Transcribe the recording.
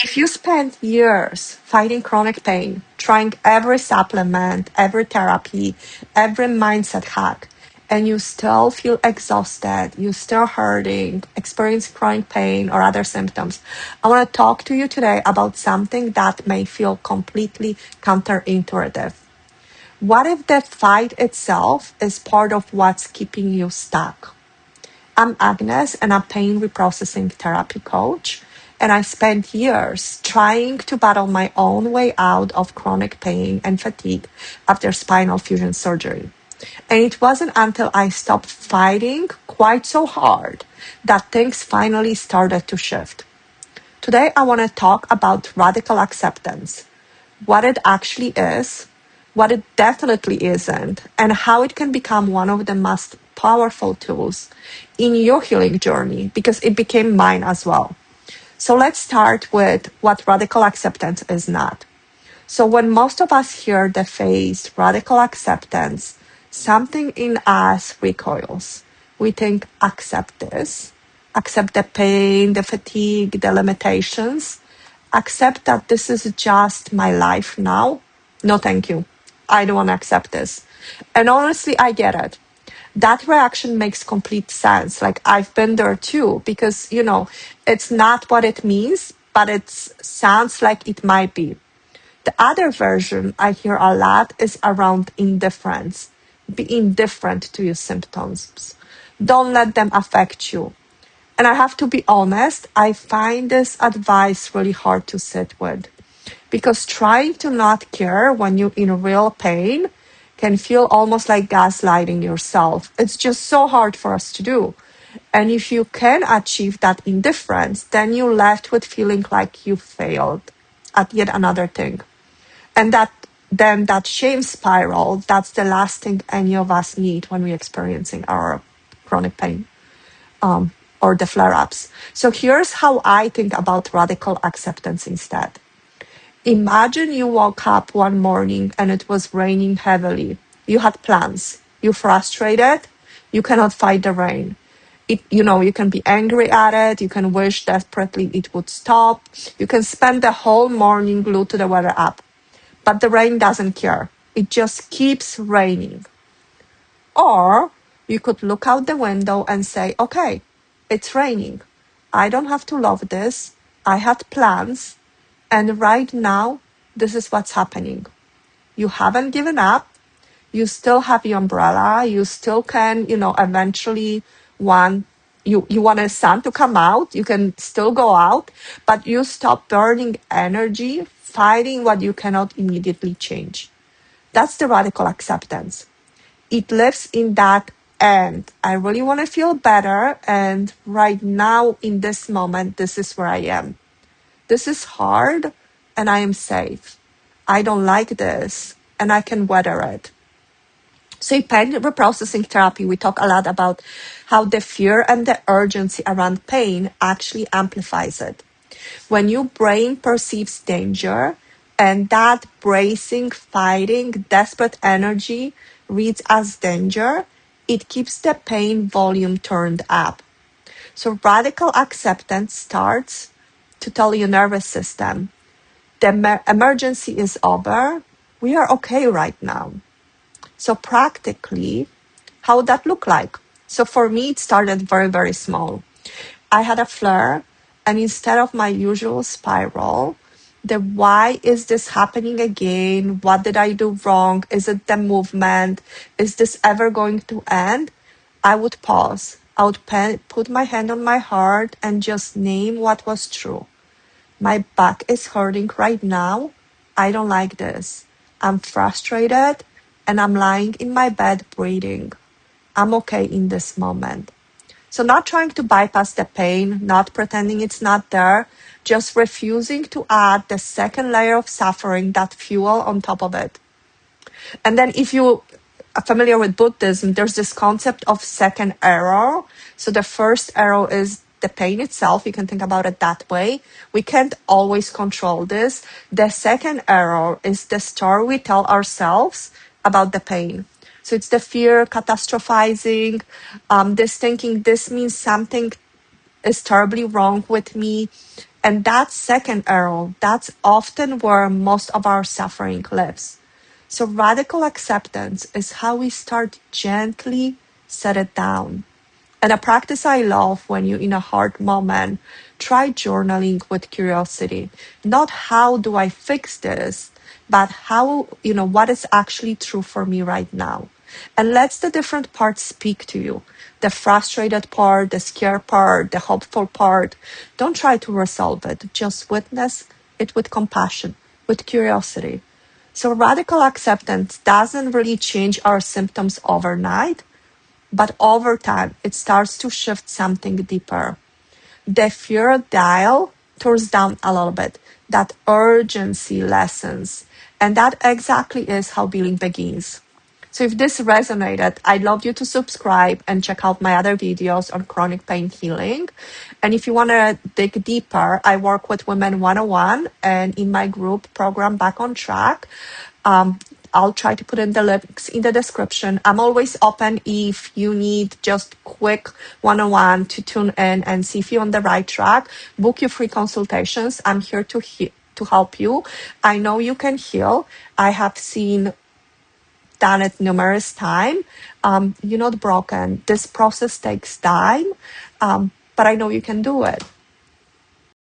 If you spend years fighting chronic pain, trying every supplement, every therapy, every mindset hack, and you still feel exhausted, you still hurting, experience chronic pain or other symptoms, I want to talk to you today about something that may feel completely counterintuitive. What if the fight itself is part of what's keeping you stuck? I'm Agnes, and I'm pain reprocessing therapy coach. And I spent years trying to battle my own way out of chronic pain and fatigue after spinal fusion surgery. And it wasn't until I stopped fighting quite so hard that things finally started to shift. Today, I want to talk about radical acceptance, what it actually is, what it definitely isn't, and how it can become one of the most powerful tools in your healing journey because it became mine as well. So let's start with what radical acceptance is not. So when most of us hear the phrase radical acceptance, something in us recoils. We think, accept this, accept the pain, the fatigue, the limitations, accept that this is just my life now. No, thank you. I don't want to accept this. And honestly, I get it. That reaction makes complete sense. Like I've been there too, because, it's not what it means, but it sounds like it might be. The other version I hear a lot is around indifference. Be indifferent to your symptoms. Don't let them affect you. And I have to be honest, I find this advice really hard to sit with because trying to not care when you're in real pain can feel almost like gaslighting yourself. It's just so hard for us to do. And if you can achieve that indifference, then you're left with feeling like you failed at yet another thing. And that shame spiral, that's the last thing any of us need when we're experiencing our chronic pain or the flare-ups. So here's how I think about radical acceptance instead. Imagine you woke up one morning and it was raining heavily. You had plans. You're frustrated. You cannot fight the rain. You can be angry at it. You can wish desperately it would stop. You can spend the whole morning glued to the weather app. But the rain doesn't care. It just keeps raining. Or you could look out the window and say, okay, it's raining. I don't have to love this. I had plans. And right now, this is what's happening. You haven't given up. You still have your umbrella. You still can, eventually you want the sun to come out. You can still go out, but you stop burning energy fighting what you cannot immediately change. That's the radical acceptance. It lives in that end. I really want to feel better. And right now, in this moment, this is where I am. This is hard and I am safe. I don't like this and I can weather it. So in pain reprocessing therapy, we talk a lot about how the fear and the urgency around pain actually amplifies it. When your brain perceives danger and that bracing, fighting, desperate energy reads as danger, it keeps the pain volume turned up. So radical acceptance starts to tell your nervous system, the emergency is over. We are okay right now. So practically, how would that look like? So for me, it started very, very small. I had a flare, and instead of my usual spiral, the why is this happening again? What did I do wrong? Is it the movement? Is this ever going to end? I would pause. I would put my hand on my heart and just name what was true. My back is hurting right now. I don't like this. I'm frustrated and I'm lying in my bed breathing. I'm okay in this moment. So not trying to bypass the pain, not pretending it's not there, just refusing to add the second layer of suffering, that fuel on top of it. And then if you are familiar with Buddhism, there's this concept of second arrow. So the first arrow is the pain itself. You can think about it that way. We can't always control this. The second arrow is the story we tell ourselves about the pain. So it's the fear, catastrophizing, this thinking this means something is terribly wrong with me. And that second arrow, that's often where most of our suffering lives. So radical acceptance is how we start gently set it down. And a practice I love when you're in a hard moment, try journaling with curiosity. Not how do I fix this, but how, what is actually true for me right now. And let the different parts speak to you. The frustrated part, the scared part, the hopeful part. Don't try to resolve it. Just witness it with compassion, with curiosity. So radical acceptance doesn't really change our symptoms overnight, but over time, it starts to shift something deeper. The fear dial turns down a little bit. That urgency lessens. And that exactly is how healing begins. So if this resonated, I'd love you to subscribe and check out my other videos on chronic pain healing. And if you want to dig deeper, I work with Women 101 and in my group program Back on Track. Um, I'll try to put in the links in the description. I'm always open if you need just quick one-on-one to tune in and see if you're on the right track. Book your free consultations. I'm here to help you. I know you can heal. I have done it numerous times. You're not broken. This process takes time, but I know you can do it.